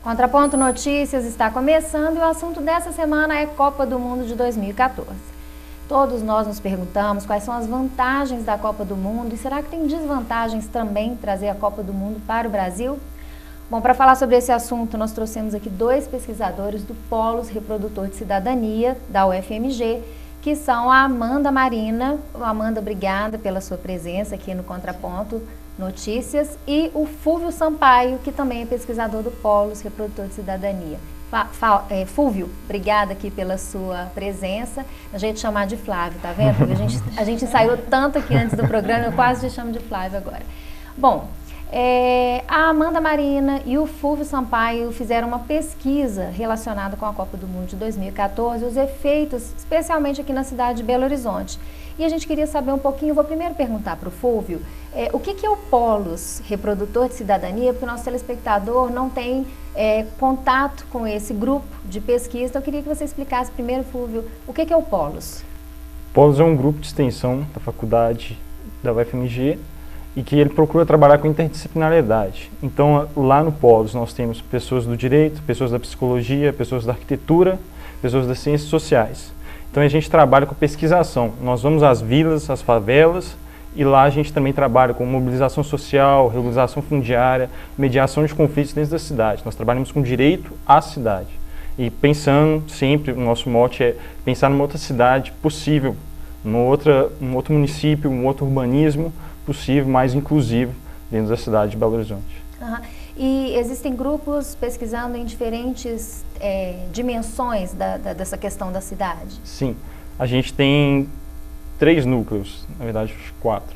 Contraponto Notícias está começando e o assunto dessa semana é Copa do Mundo de 2014. Todos nós nos perguntamos quais são as vantagens da Copa do Mundo e será que tem desvantagens também trazer a Copa do Mundo para o Brasil? Bom, para falar sobre esse assunto, nós trouxemos aqui dois pesquisadores do Polos Reprodutor de Cidadania, da UFMG, que são a Amanda Marina. Amanda, obrigada pela sua presença aqui no Contraponto Notícias, e o Fúvio Sampaio, que também é pesquisador do Polos Reprodutor de Cidadania. Fúvio, obrigada aqui pela sua presença. A gente chamar de Flávio, tá vendo? A gente ensaiou tanto aqui antes do programa, eu quase te chamo de Flávio agora. Bom, a Amanda Marina e o Fúvio Sampaio fizeram uma pesquisa relacionada com a Copa do Mundo de 2014, os efeitos, especialmente aqui na cidade de Belo Horizonte. E a gente queria saber um pouquinho, vou primeiro perguntar para o Fúvio, o que é o Polos Reprodutor de Cidadania, porque o nosso telespectador não tem contato com esse grupo de pesquisa. Então eu queria que você explicasse primeiro, Fúvio, o que é o Polos? O Polos é um grupo de extensão da faculdade da UFMG e que ele procura trabalhar com interdisciplinariedade. Então lá no Polos nós temos pessoas do direito, pessoas da psicologia, pessoas da arquitetura, pessoas das ciências sociais. Então a gente trabalha com pesquisação, nós vamos às vilas, às favelas, e lá a gente também trabalha com mobilização social, regularização fundiária, mediação de conflitos dentro da cidade. Nós trabalhamos com direito à cidade. E pensando sempre, o nosso mote é pensar numa outra cidade possível, um outro município, um outro urbanismo possível, mais inclusivo dentro da cidade de Belo Horizonte. Uhum. E existem grupos pesquisando em diferentes dimensões dessa questão da cidade? Sim, a gente tem 3 núcleos, na verdade 4.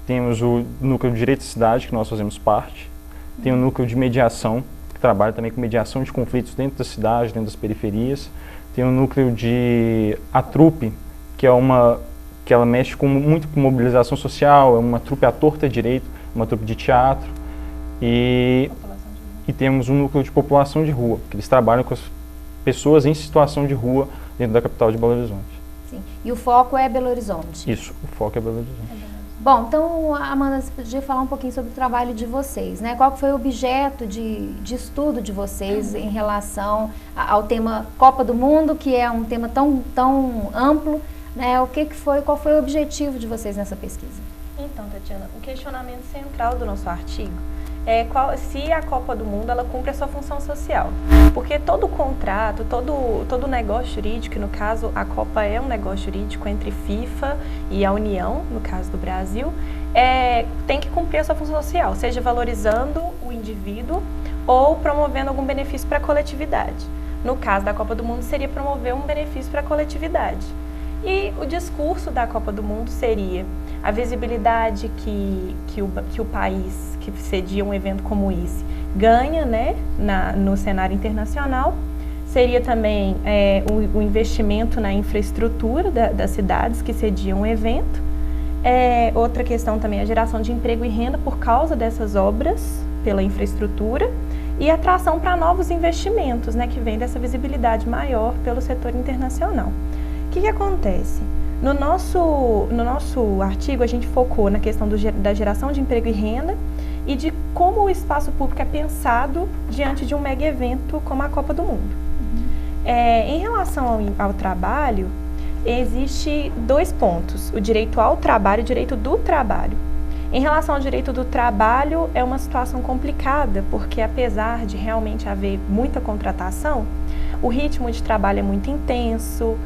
Temos o núcleo de direito à cidade, que nós fazemos parte. Tem o núcleo de mediação, que trabalha também com mediação de conflitos dentro da cidade, dentro das periferias. Tem o núcleo de a trupe, que ela mexe muito com mobilização social, é uma trupe à torta direito, uma trupe de teatro. E temos um núcleo de população de rua, que eles trabalham com as pessoas em situação de rua dentro da capital de Belo Horizonte. Sim. E o foco é Belo Horizonte? Isso, o foco é Belo Horizonte. Bom, então, Amanda, você podia falar um pouquinho sobre o trabalho de vocês, né? Qual foi o objeto de estudo de vocês em relação ao tema Copa do Mundo, que é um tema tão amplo, né? Qual foi o objetivo de vocês nessa pesquisa? Então, Tatiana, o questionamento central do nosso artigo é se a Copa do Mundo ela cumpre a sua função social. Porque todo contrato, todo negócio jurídico, no caso a Copa é um negócio jurídico entre FIFA e a União, no caso do Brasil, tem que cumprir a sua função social, seja valorizando o indivíduo ou promovendo algum benefício para a coletividade. No caso da Copa do Mundo seria promover um benefício para a coletividade. E o discurso da Copa do Mundo seria a visibilidade que o país que cedia um evento como esse ganha, né, no cenário internacional. Seria também o investimento na infraestrutura das cidades que cediam um evento. Outra questão também é a geração de emprego e renda por causa dessas obras, pela infraestrutura, e atração para novos investimentos, né, que vem dessa visibilidade maior pelo setor internacional. O que acontece? No nosso artigo, a gente focou na questão da geração de emprego e renda e de como o espaço público é pensado diante de um mega evento como a Copa do Mundo. Em relação ao trabalho, existe 2 pontos, o direito ao trabalho e o direito do trabalho. Em relação ao direito do trabalho, é uma situação complicada, porque apesar de realmente haver muita contratação, o ritmo de trabalho é muito intenso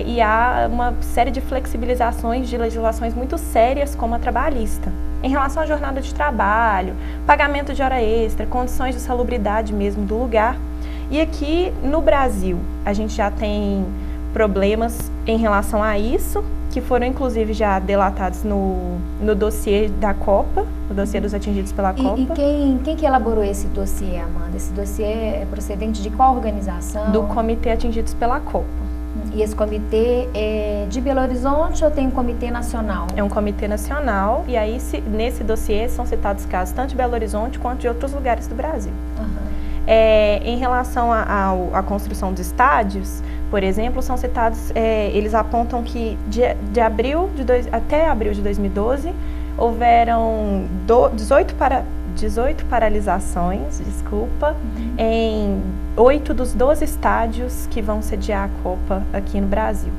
e há uma série de flexibilizações de legislações muito sérias como a trabalhista. Em relação à jornada de trabalho, pagamento de hora extra, condições de salubridade mesmo do lugar. E aqui no Brasil, a gente já tem problemas em relação a isso, que foram inclusive já delatados no dossiê da Copa, no dossiê dos atingidos pela Copa. E quem que elaborou esse dossiê, Amanda? Esse dossiê é procedente de qual organização? Do Comitê Atingidos pela Copa. E esse comitê é de Belo Horizonte ou tem um comitê nacional? É um comitê nacional, e aí nesse dossiê são citados casos tanto de Belo Horizonte quanto de outros lugares do Brasil. Em relação à construção dos estádios, por exemplo, são citados, eles apontam que até abril de 2012 houveram 18 paralisações, em 8 dos 12 estádios que vão sediar a Copa aqui no Brasil.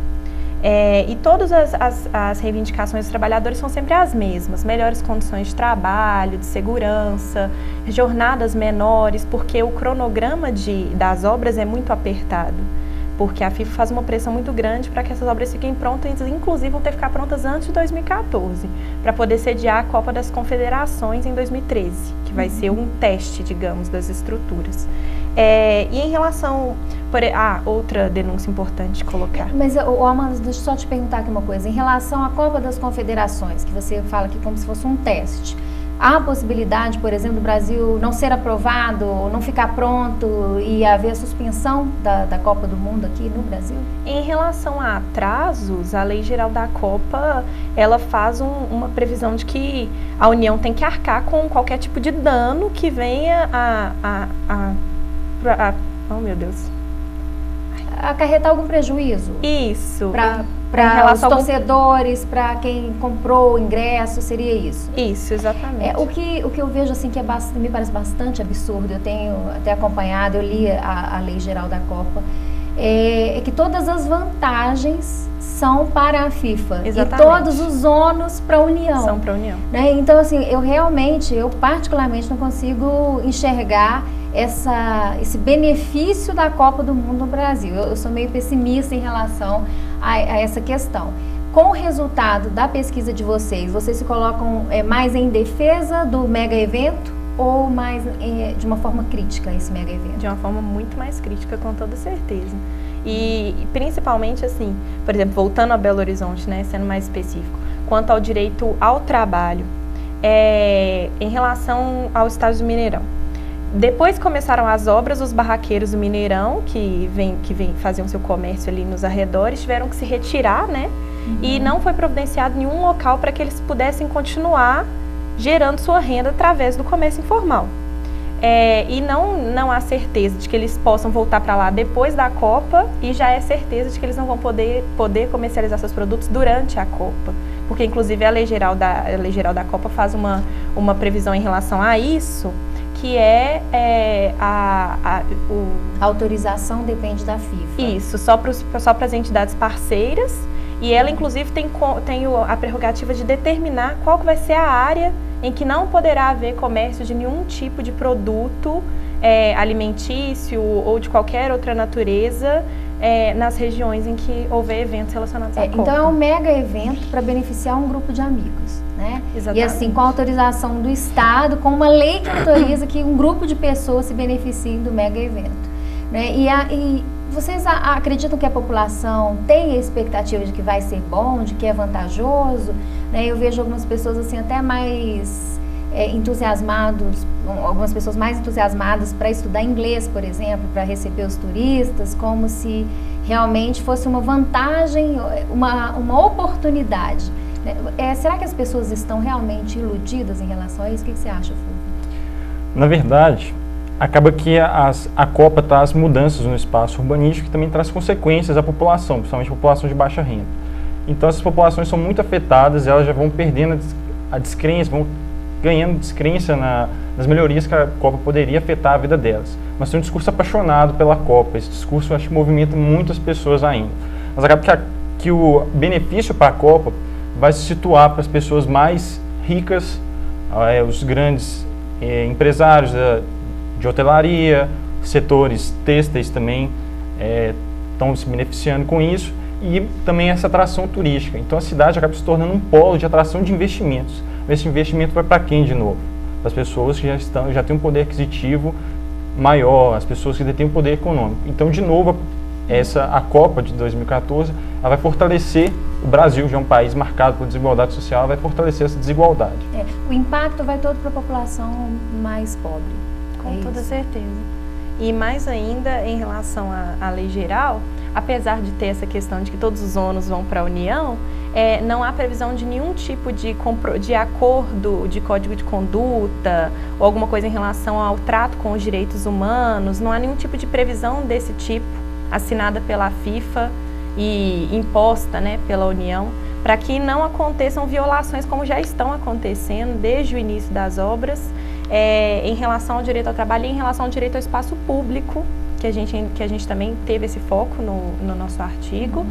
E todas as reivindicações dos trabalhadores são sempre as mesmas: melhores condições de trabalho, de segurança, jornadas menores, porque o cronograma das obras é muito apertado, porque a FIFA faz uma pressão muito grande para que essas obras fiquem prontas, inclusive vão ter que ficar prontas antes de 2014, para poder sediar a Copa das Confederações em 2013, que vai ser um teste, digamos, das estruturas. E em relação... outra denúncia importante de colocar. Mas, Amanda, deixa eu só te perguntar aqui uma coisa. Em relação à Copa das Confederações, que você fala aqui como se fosse um teste, há a possibilidade, por exemplo, do Brasil não ser aprovado, não ficar pronto e haver a suspensão da Copa do Mundo aqui no Brasil? Em relação a atrasos, a Lei Geral da Copa, ela faz uma previsão de que a União tem que arcar com qualquer tipo de dano que venha oh, meu Deus. Acarretar algum prejuízo? Isso. Para os torcedores, para quem comprou o ingresso, seria isso? Isso, exatamente. O que eu vejo assim que me parece bastante absurdo, eu tenho até acompanhado, eu li a Lei Geral da Copa, é que todas as vantagens são para a FIFA. Exatamente. E todos os ônus para a União. São para a União. Né? Então, assim, eu particularmente não consigo enxergar esse benefício da Copa do Mundo no Brasil. Eu sou meio pessimista em relação a essa questão. Com o resultado da pesquisa de vocês se colocam mais em defesa do mega evento ou mais de uma forma crítica a esse mega evento? De uma forma muito mais crítica, com toda certeza. E principalmente assim, por exemplo, voltando a Belo Horizonte, né, sendo mais específico, quanto ao direito ao trabalho, em relação ao estádio do Mineirão. Depois que começaram as obras, os barraqueiros do Mineirão, que faziam seu comércio ali nos arredores, tiveram que se retirar, né? Uhum. E não foi providenciado nenhum local para que eles pudessem continuar gerando sua renda através do comércio informal. E não há certeza de que eles possam voltar para lá depois da Copa, e já é certeza de que eles não vão poder comercializar seus produtos durante a Copa. Porque, inclusive, a Lei Geral da Copa faz uma previsão em relação a isso, que a autorização depende da FIFA. Isso, só para as entidades parceiras, e ela inclusive tem a prerrogativa de determinar qual que vai ser a área em que não poderá haver comércio de nenhum tipo de produto alimentício ou de qualquer outra natureza nas regiões em que houver eventos relacionados à Copa. Então é um mega evento para beneficiar um grupo de amigos, né? Exatamente. E assim, com a autorização do Estado, com uma lei que autoriza que um grupo de pessoas se beneficiem do mega evento, né? E vocês acreditam que a população tem a expectativa de que vai ser bom, de que é vantajoso, né? Eu vejo algumas pessoas assim até mais entusiasmados, algumas pessoas mais entusiasmadas para estudar inglês, por exemplo, para receber os turistas, como se realmente fosse uma vantagem, uma oportunidade. Será que as pessoas estão realmente iludidas em relação a isso? O que você acha, Fulvio? Na verdade, acaba que a Copa traz mudanças no espaço urbanístico, que também traz consequências à população, principalmente a população de baixa renda. Então essas populações são muito afetadas, elas já vão perdendo a descrença, vão ganhando descrença nas melhorias que a Copa poderia afetar a vida delas. Mas tem um discurso apaixonado pela Copa, esse discurso eu acho que movimenta muitas pessoas ainda. Mas acaba que o benefício para a Copa vai se situar para as pessoas mais ricas, os grandes empresários de hotelaria, setores têxteis também estão se beneficiando com isso, e também essa atração turística. Então a cidade acaba se tornando um polo de atração de investimentos. Esse investimento vai para quem de novo? Para as pessoas que já têm um poder aquisitivo maior, as pessoas que detêm um poder econômico. Então, de novo, a Copa de 2014 ela vai fortalecer o Brasil, já é um país marcado por desigualdade social, vai fortalecer essa desigualdade. O impacto vai todo para a população mais pobre. Com toda certeza. E mais ainda em relação à lei geral, apesar de ter essa questão de que todos os ônus vão para a União, não há previsão de nenhum tipo de acordo, de código de conduta ou alguma coisa em relação ao trato com os direitos humanos. Não há nenhum tipo de previsão desse tipo assinada pela FIFA e imposta, né, pela União, para que não aconteçam violações como já estão acontecendo desde o início das obras, em relação ao direito ao trabalho e em relação ao direito ao espaço público, que a gente também teve esse foco no nosso artigo,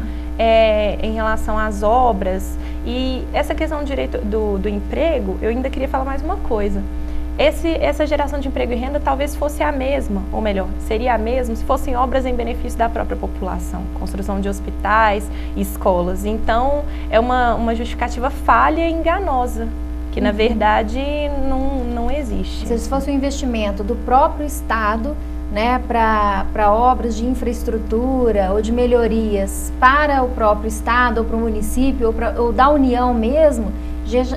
em relação às obras. E essa questão do direito do emprego, eu ainda queria falar mais uma coisa. Essa geração de emprego e renda talvez fosse a mesma, ou melhor, seria a mesma se fossem obras em benefício da própria população, construção de hospitais, escolas. Então, é uma justificativa falha e enganosa, que na verdade não existe. Se fosse um investimento do próprio Estado, né, para obras de infraestrutura ou de melhorias para o próprio Estado ou para o município ou da União mesmo,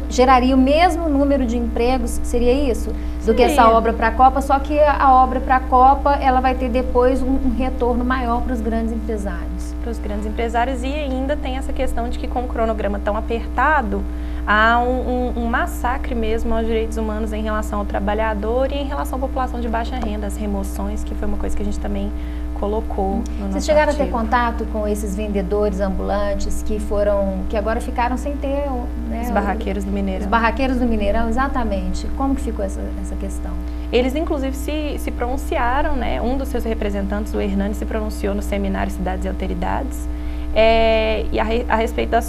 geraria o mesmo número de empregos, seria isso? Do que essa obra para a Copa, só que a obra para a Copa ela vai ter depois um retorno maior para os grandes empresários. Para os grandes empresários, e ainda tem essa questão de que com o cronograma tão apertado, há um massacre mesmo aos direitos humanos em relação ao trabalhador e em relação à população de baixa renda, as remoções, que foi uma coisa que a gente também colocou no nosso Vocês chegaram artigo. a ter contato com esses vendedores ambulantes que agora ficaram sem ter, né, Os barraqueiros do Mineirão. Os barraqueiros do Mineirão, exatamente. Como que ficou essa questão? Eles, inclusive, se pronunciaram, né? Um dos seus representantes, o Hernani, se pronunciou no seminário Cidades e Alteridades, e a respeito da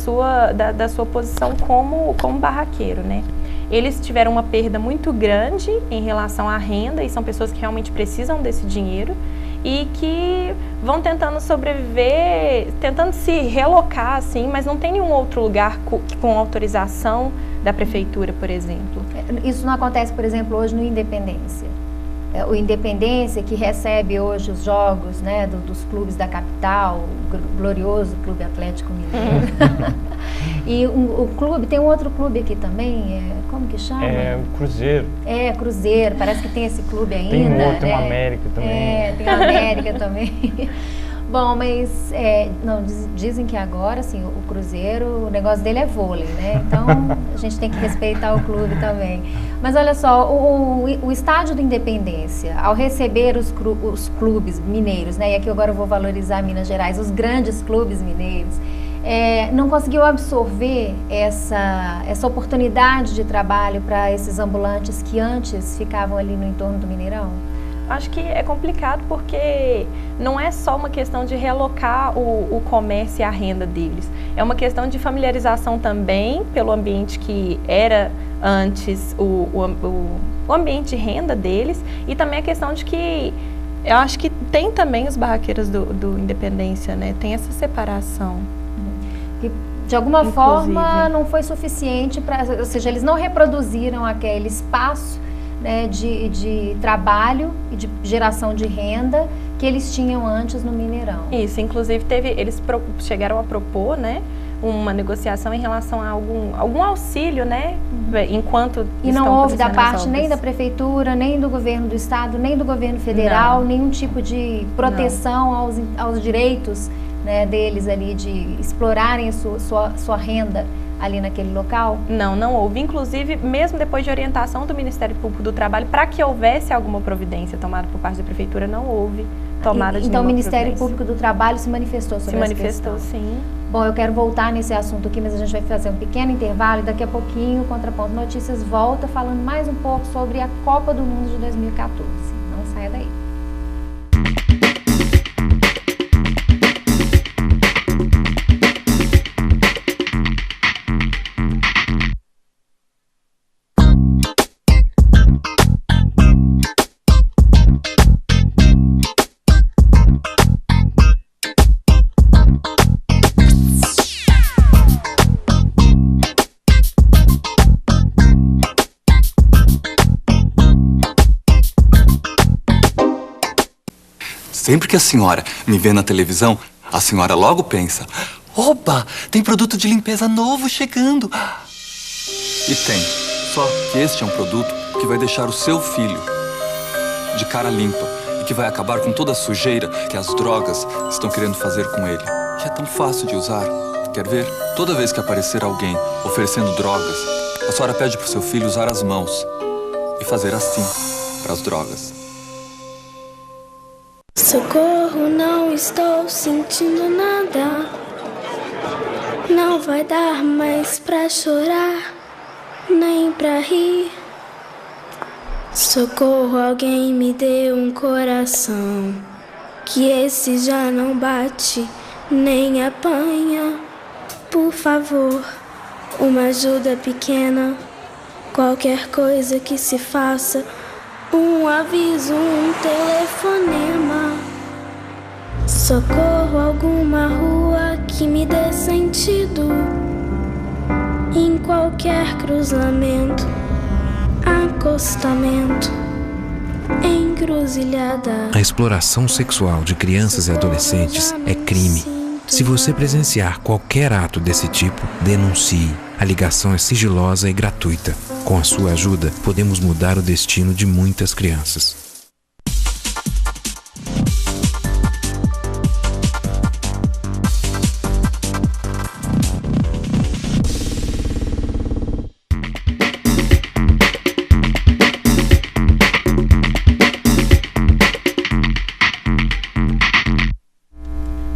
sua posição como barraqueiro, né? Eles tiveram uma perda muito grande em relação à renda, e são pessoas que realmente precisam desse dinheiro e que vão tentando sobreviver, tentando se relocar, assim, mas não tem nenhum outro lugar com autorização da prefeitura, por exemplo. Isso não acontece, por exemplo, hoje no Independência. O Independência, que recebe hoje os jogos, né, dos clubes da capital, o glorioso Clube Atlético Mineiro. E o clube, tem um outro clube aqui também, como que chama? O Cruzeiro. Cruzeiro, parece que tem esse clube ainda. Tem um outro, tem o América também. Tem o América também. Bom, mas dizem que agora, assim, o Cruzeiro, o negócio dele é vôlei, né? Então, a gente tem que respeitar o clube também. Mas olha só, o Estádio da Independência, ao receber os clubes mineiros, né? E aqui agora eu vou valorizar Minas Gerais, os grandes clubes mineiros, não conseguiu absorver essa oportunidade de trabalho para esses ambulantes que antes ficavam ali no entorno do Mineirão? Acho que é complicado porque não é só uma questão de realocar o comércio e a renda deles. É uma questão de familiarização também pelo ambiente que era antes o ambiente de renda deles, e também a questão de que eu acho que tem também os barraqueiros do Independência, né? Tem essa separação. Que de alguma forma não foi suficiente ou seja, eles não reproduziram aquele espaço, né, de trabalho e de geração de renda que eles tinham antes no Mineirão. Isso, inclusive eles chegaram a propor, né, uma negociação em relação a algum auxílio, né, enquanto e não houve da parte nem da prefeitura, nem do governo do estado, nem do governo federal, nenhum tipo de proteção aos direitos, né, deles ali de explorarem sua renda ali naquele local? Não houve. Inclusive, mesmo depois de orientação do Ministério Público do Trabalho, para que houvesse alguma providência tomada por parte da Prefeitura, não houve tomada de nenhuma providência. Então, o Ministério Público do Trabalho se manifestou sobre essa questão? Se manifestou, sim. Bom, eu quero voltar nesse assunto aqui, mas a gente vai fazer um pequeno intervalo e daqui a pouquinho o Contraponto Notícias volta falando mais um pouco sobre a Copa do Mundo de 2014. Não saia daí. Sempre que a senhora me vê na televisão, a senhora logo pensa: oba, tem produto de limpeza novo chegando. E tem. Só que este é um produto que vai deixar o seu filho de cara limpa e que vai acabar com toda a sujeira que as drogas estão querendo fazer com ele. Que é tão fácil de usar. Quer ver? Toda vez que aparecer alguém oferecendo drogas, a senhora pede pro seu filho usar as mãos e fazer assim para as drogas. Socorro, não estou sentindo nada. Não vai dar mais pra chorar, nem pra rir. Socorro, alguém me dê um coração, que esse já não bate nem apanha. Por favor, uma ajuda pequena, qualquer coisa que se faça, um aviso, um telefonema. Socorro, alguma rua que me dê sentido, em qualquer cruzamento, acostamento, encruzilhada. A exploração sexual de crianças e adolescentes é crime. Se você presenciar qualquer ato desse tipo, denuncie. A ligação é sigilosa e gratuita. Com a sua ajuda, podemos mudar o destino de muitas crianças.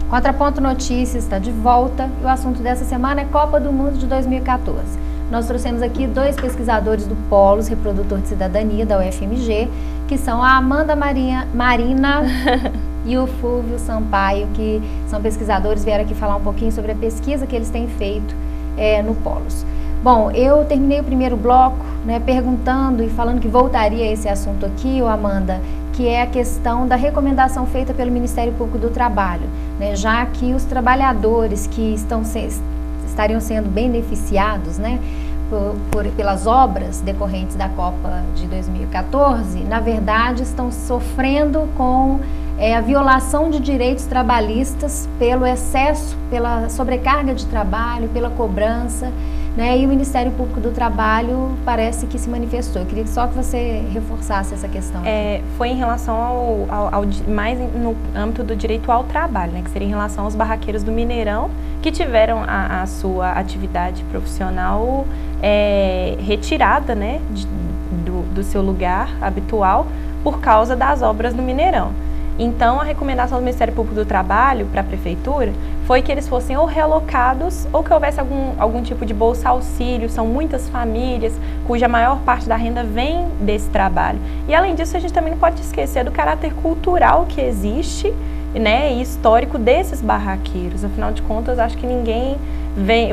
Contraponto Notícias está de volta e o assunto dessa semana é Copa do Mundo de 2014. Nós trouxemos aqui 2 pesquisadores do Polos, reprodutor de cidadania da UFMG, que são a Amanda Marina e o Fúvio Sampaio, que são pesquisadores, vieram aqui falar um pouquinho sobre a pesquisa que eles têm feito no Polos. Bom, eu terminei o primeiro bloco, né, perguntando e falando que voltaria a esse assunto aqui, Amanda, que é a questão da recomendação feita pelo Ministério Público do Trabalho, né, já que os trabalhadores que estariam sendo beneficiados, né, pelas obras decorrentes da Copa de 2014, na verdade estão sofrendo com a violação de direitos trabalhistas pelo excesso, pela sobrecarga de trabalho, pela cobrança, né, e o Ministério Público do Trabalho parece que se manifestou. Eu queria só que você reforçasse essa questão. Foi em relação ao mais no âmbito do direito ao trabalho, né, que seria em relação aos barraqueiros do Mineirão, que tiveram a sua atividade profissional retirada, né, do seu lugar habitual por causa das obras do Mineirão. Então, a recomendação do Ministério Público do Trabalho para a Prefeitura foi que eles fossem ou realocados ou que houvesse algum tipo de bolsa auxílio. São muitas famílias cuja maior parte da renda vem desse trabalho. E, além disso, a gente também não pode esquecer do caráter cultural que existe, né, e histórico desses barraqueiros. Afinal de contas, acho que ninguém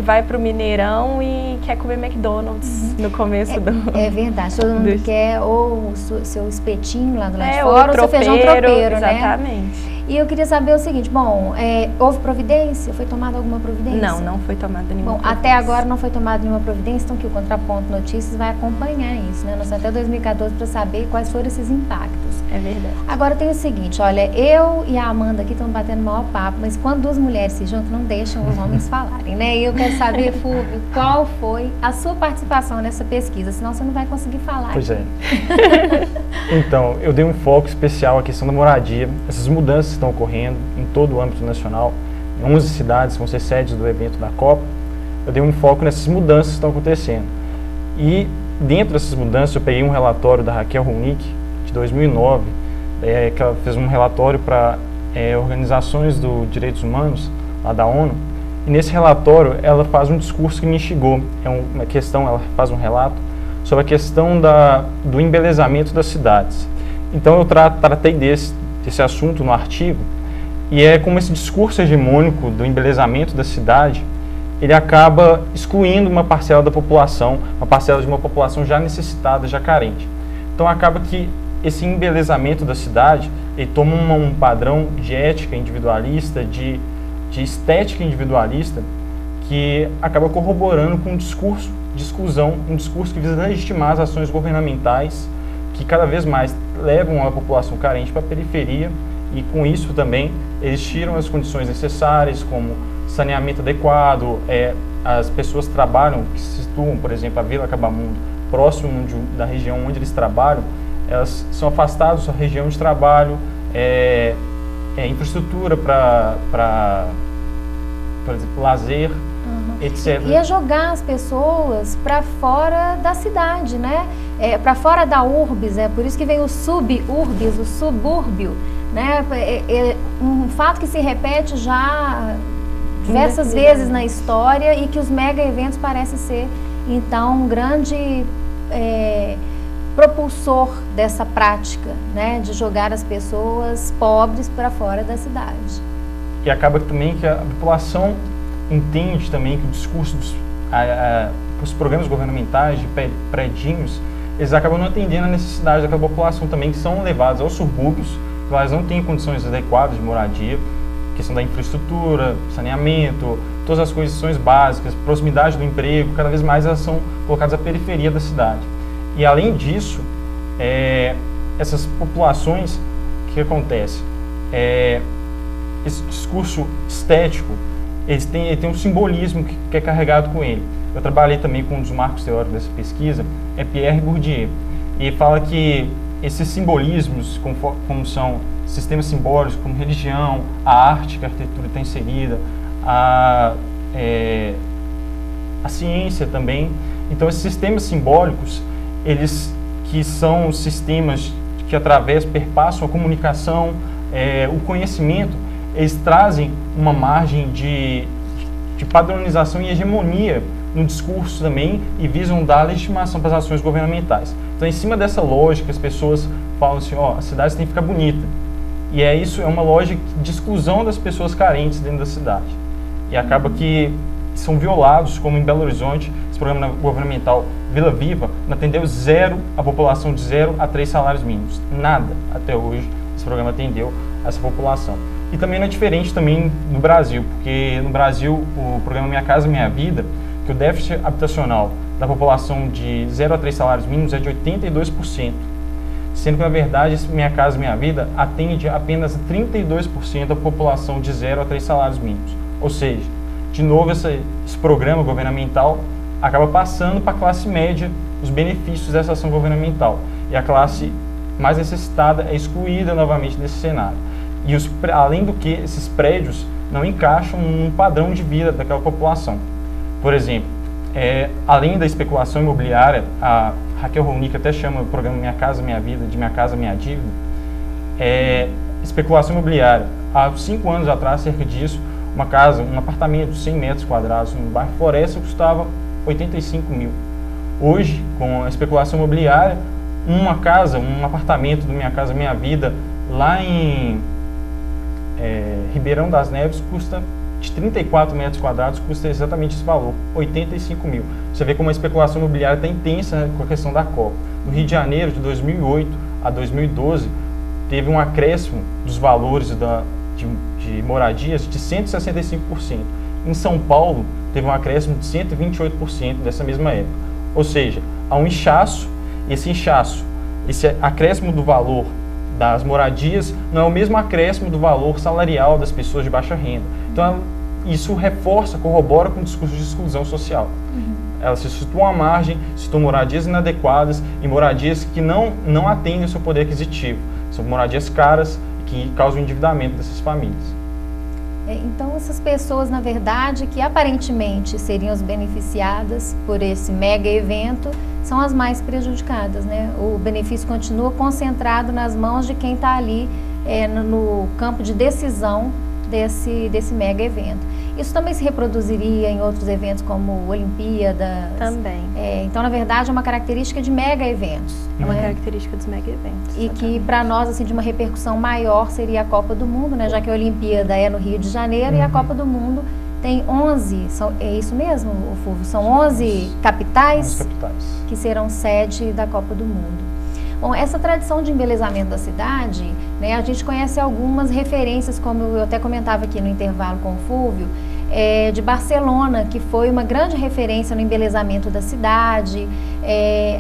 vai para o Mineirão e quer comer McDonald's no começo do... É verdade, todo mundo quer ou o seu espetinho lá do lado de fora ou seu feijão tropeiro, exatamente. Né? E eu queria saber o seguinte, bom, houve providência? Foi tomada alguma providência? Não foi tomada nenhuma providência. Até agora não foi tomada nenhuma providência, então que o Contraponto Notícias vai acompanhar isso, né? Nós estamos até 2014 para saber quais foram esses impactos. É verdade. Agora tem o seguinte, olha, eu e a Amanda aqui estamos batendo o maior papo, mas quando 2 mulheres se juntam, não deixam os homens falarem, né? E eu quero saber, Fúvio, qual foi a sua participação nessa pesquisa, senão você não vai conseguir falar. Pois é. Então, eu dei um foco especial à questão da moradia, essas mudanças que estão ocorrendo em todo o âmbito nacional, em 11 cidades vão ser sedes do evento da Copa. Eu dei um foco nessas mudanças que estão acontecendo. E dentro dessas mudanças eu peguei um relatório da Raquel Runick, de 2009, que ela fez um relatório para organizações dos direitos humanos, lá da ONU, e nesse relatório ela faz um discurso que me instigou, ela faz um relato sobre a questão do embelezamento das cidades. Então eu tratei desse assunto no artigo, e é como esse discurso hegemônico do embelezamento da cidade, ele acaba excluindo uma parcela da população, uma parcela de uma população já necessitada, já carente. Então acaba que esse embelezamento da cidade, ele toma um padrão de ética individualista, de estética individualista, que acaba corroborando com um discurso de exclusão, um discurso que visa legitimar as ações governamentais que cada vez mais levam a população carente para a periferia, e com isso também eles tiram as condições necessárias, como saneamento adequado, as pessoas trabalham, que se situam, por exemplo, a Vila Cabamundo, próximo da região onde eles trabalham, elas são afastadas da região de trabalho, infraestrutura para, por exemplo, lazer, etc. E é jogar as pessoas para fora da cidade, né? Para fora da urbis, por isso que vem o suburbis, o subúrbio, né? Um fato que se repete já diversas vezes na história e que os mega eventos parecem ser, então, um grande propulsor dessa prática, né, de jogar as pessoas pobres para fora da cidade. E acaba também que a população entende também que o discurso dos programas governamentais de predinhos, eles acabam não atendendo a necessidade daquela população também, que são levadas aos subúrbios, que elas não têm condições adequadas de moradia, questão da infraestrutura, saneamento, todas as condições básicas, proximidade do emprego, cada vez mais elas são colocadas à periferia da cidade. E além disso, essas populações, o que acontece? Esse discurso estético, ele tem um simbolismo que é carregado com ele. Eu trabalhei também com um dos marcos teóricos dessa pesquisa, é Pierre Bourdieu, e ele fala que esses simbolismos, como são sistemas simbólicos, como religião, a arte que a arquitetura está inserida, a ciência também. Então, esses sistemas simbólicos, eles que são sistemas que perpassam a comunicação, o conhecimento, eles trazem uma margem de padronização e hegemonia no discurso também e visam dar legitimação para as ações governamentais. Então, em cima dessa lógica, as pessoas falam assim, a cidade tem que ficar bonita. E isso é uma lógica de exclusão das pessoas carentes dentro da cidade. E acaba que são violados, como em Belo Horizonte, esse programa governamental Vila Viva atendeu a população de 0 a 3 salários mínimos. Nada, até hoje, esse programa atendeu essa população. E também não é diferente também no Brasil, porque no Brasil o programa Minha Casa Minha Vida, que o déficit habitacional da população de 0 a 3 salários mínimos é de 82%, sendo que na verdade esse Minha Casa Minha Vida atende apenas 32% da população de 0 a 3 salários mínimos. Ou seja, de novo esse programa governamental acaba passando para a classe média os benefícios dessa ação governamental, e a classe mais necessitada é excluída novamente desse cenário. E além do que, esses prédios não encaixam num padrão de vida daquela população. Por exemplo, além da especulação imobiliária, a Raquel Ronick até chama o programa Minha Casa Minha Vida de Minha Casa Minha Dívida, especulação imobiliária. Há 5 anos atrás, cerca disso, um apartamento de 100 metros quadrados no bairro Floresta custava 85 mil. Hoje, com a especulação imobiliária, um apartamento do Minha Casa Minha Vida lá em Ribeirão das Neves custa de 34 metros quadrados, custa exatamente esse valor, 85 mil. Você vê como a especulação imobiliária está intensa, né, com a questão da Copa. No Rio de Janeiro, de 2008 a 2012, teve um acréscimo dos valores de moradias de 165%. Em São Paulo, teve um acréscimo de 128% dessa mesma época. Ou seja, há um inchaço, esse acréscimo do valor das moradias não é o mesmo acréscimo do valor salarial das pessoas de baixa renda. Então, isso corrobora com o discurso de exclusão social. Elas se situam à margem, situam moradias inadequadas e moradias que não atendem o seu poder aquisitivo. São moradias caras que causam o endividamento dessas famílias. Então, essas pessoas, na verdade, que aparentemente seriam as beneficiadas por esse mega evento, são as mais prejudicadas, né? O benefício continua concentrado nas mãos de quem está ali no campo de decisão desse mega evento. Isso também se reproduziria em outros eventos como Olimpíadas? Também. Então, na verdade, é uma característica de mega eventos. É uma característica dos mega eventos. E que, para nós, assim, de uma repercussão maior, seria a Copa do Mundo, né? Já que a Olimpíada é no Rio de Janeiro e a Copa do Mundo tem 11, é isso mesmo, Fulvio? São 11 capitais que serão sede da Copa do Mundo. Bom, essa tradição de embelezamento da cidade, né, a gente conhece algumas referências, como eu até comentava aqui no intervalo com o Fulvio, de Barcelona, que foi uma grande referência no embelezamento da cidade,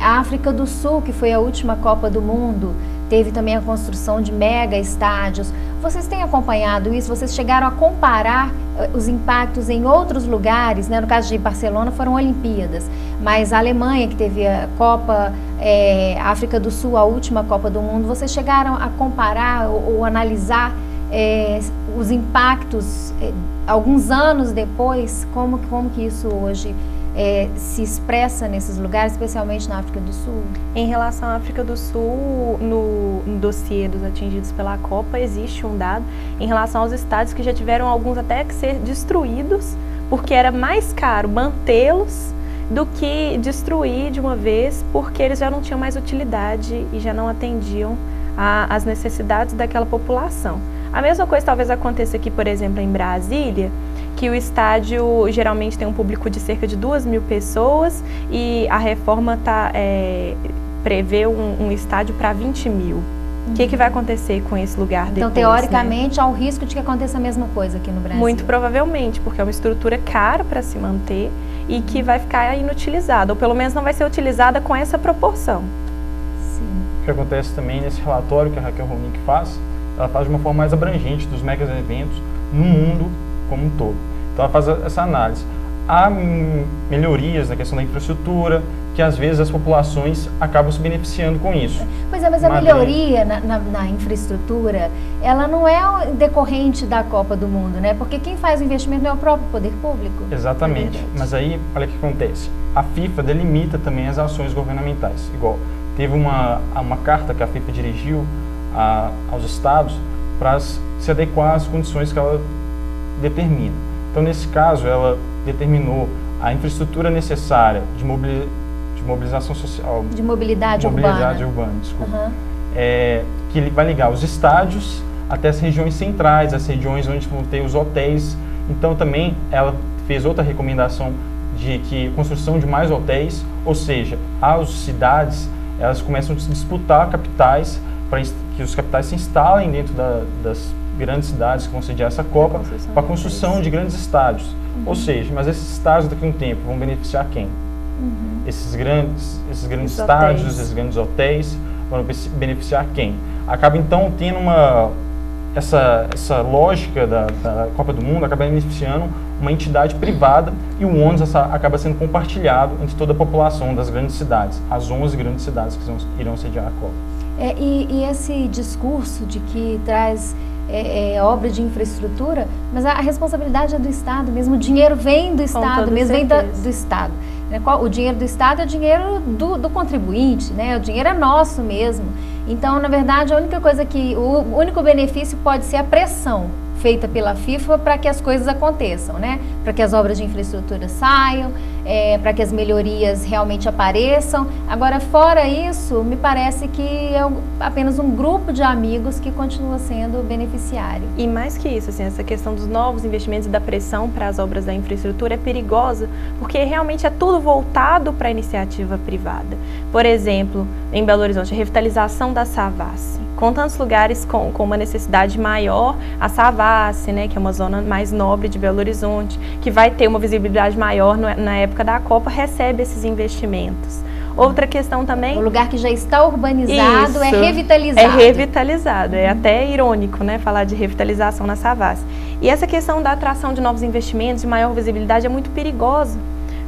a África do Sul, que foi a última Copa do Mundo, teve também a construção de mega estádios. Vocês têm acompanhado isso? Vocês chegaram a comparar os impactos em outros lugares, né? No caso de Barcelona foram Olimpíadas, mas a Alemanha, que teve a Copa, a África do Sul, a última Copa do Mundo, vocês chegaram a comparar ou analisar os impactos alguns anos depois, como que isso hoje se expressa nesses lugares, especialmente na África do Sul? Em relação à África do Sul, no dossiê dos atingidos pela Copa, existe um dado em relação aos estádios que já tiveram alguns até que ser destruídos, porque era mais caro mantê-los do que destruir de uma vez, porque eles já não tinham mais utilidade e já não atendiam às necessidades daquela população. A mesma coisa talvez aconteça aqui, por exemplo, em Brasília, que o estádio geralmente tem um público de cerca de 2.000 pessoas e a reforma prevê um estádio para 20.000. O que vai acontecer com esse lugar depois? Então, teoricamente, há o risco de que aconteça a mesma coisa aqui no Brasil? Muito provavelmente, porque é uma estrutura cara para se manter e que vai ficar inutilizada, ou pelo menos não vai ser utilizada com essa proporção. Sim. O que acontece também nesse relatório que a Raquel Ronick faz, ela faz de uma forma mais abrangente dos megas eventos no mundo como um todo. Então ela faz essa análise. Há melhorias na questão da infraestrutura, que às vezes as populações acabam se beneficiando com isso. Pois é, mas a melhoria na infraestrutura, ela não é decorrente da Copa do Mundo, né? Porque quem faz o investimento não é o próprio poder público. Exatamente. Mas aí, olha o que acontece. A FIFA delimita também as ações governamentais. Igual, teve uma carta que a FIFA dirigiu aos estados para se adequar às condições que ela determina. Então, nesse caso, ela determinou a infraestrutura necessária de mobilização social. De mobilidade urbana, desculpa. Que vai ligar os estádios até as regiões centrais, as regiões onde vão ter os hotéis. Então, também, ela fez outra recomendação de que construção de mais hotéis, ou seja, as cidades, elas começam a se disputar capitais para que os capitais se instalem dentro das grandes cidades que vão sediar essa Copa para a construção de grandes estádios. Ou seja, mas esses estádios daqui a um tempo vão beneficiar quem? Esses grandes estádios, esses grandes hotéis vão beneficiar quem? Acaba então tendo essa lógica da Copa do Mundo, acaba beneficiando uma entidade privada e o ônus acaba sendo compartilhado entre toda a população das grandes cidades, as 11 grandes cidades que irão sediar a Copa. E esse discurso de que traz obra de infraestrutura, mas a responsabilidade é do Estado mesmo, o dinheiro vem do Estado mesmo, vem do Estado. O dinheiro do Estado é o dinheiro do contribuinte, né? O dinheiro é nosso mesmo. Então, na verdade, a única coisa o único benefício pode ser a pressão feita pela FIFA para que as coisas aconteçam, né? Para que as obras de infraestrutura saiam, para que as melhorias realmente apareçam. Agora, fora isso, me parece que é apenas um grupo de amigos que continua sendo beneficiário. E mais que isso, assim, essa questão dos novos investimentos e da pressão para as obras da infraestrutura é perigosa, porque realmente é tudo voltado para a iniciativa privada. Por exemplo, em Belo Horizonte, a revitalização da Savassi. Com tantos lugares com uma necessidade maior, a Savassi, né, que é uma zona mais nobre de Belo Horizonte, que vai ter uma visibilidade maior na época da Copa, recebe esses investimentos. Outra questão também... O lugar que já está urbanizado isso, é revitalizado. É revitalizado, é até irônico, né, falar de revitalização na Savassi. E essa questão da atração de novos investimentos, de maior visibilidade, é muito perigosa,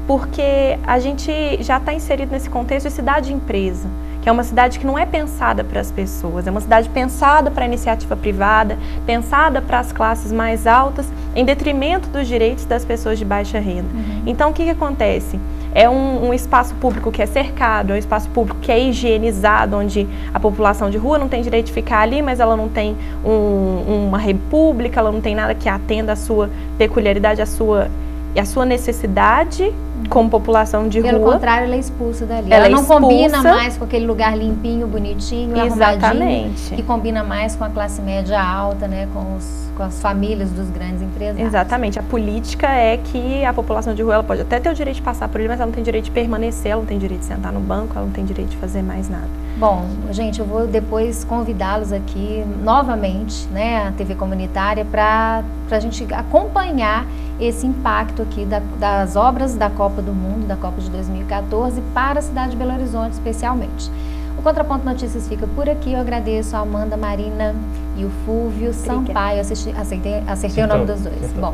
porque a gente já está inserido nesse contexto de cidade-empresa, que é uma cidade que não é pensada para as pessoas, é uma cidade pensada para a iniciativa privada, pensada para as classes mais altas, em detrimento dos direitos das pessoas de baixa renda. Então, o que acontece? É um espaço público que é cercado, é um espaço público que é higienizado, onde a população de rua não tem direito de ficar ali, mas ela não tem uma república, ela não tem nada que atenda a sua peculiaridade, a sua necessidade como população de rua. Pelo contrário, ela é expulsa dali. Ela não combina mais com aquele lugar limpinho, bonitinho, arrumadinho, que combina mais com a classe média alta, né, com as famílias dos grandes empresários. Exatamente. A política é que a população de rua ela pode até ter o direito de passar por ali, mas ela não tem direito de permanecer, ela não tem direito de sentar no banco, ela não tem direito de fazer mais nada. Bom, gente, eu vou depois convidá-los aqui novamente, né, a TV Comunitária, para a gente acompanhar esse impacto aqui das obras da Copa do Mundo, da Copa de 2014, para a cidade de Belo Horizonte especialmente. O Contraponto Notícias fica por aqui. Eu agradeço a Amanda, Marina e o Fúvio Sampaio, acertei o nome dos dois. Bom,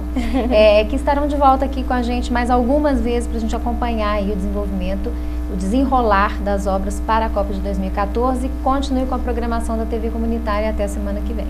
que estarão de volta aqui com a gente mais algumas vezes para a gente acompanhar aí o desenvolvimento, o desenrolar das obras para a Copa de 2014. Continue com a programação da TV Comunitária até a semana que vem.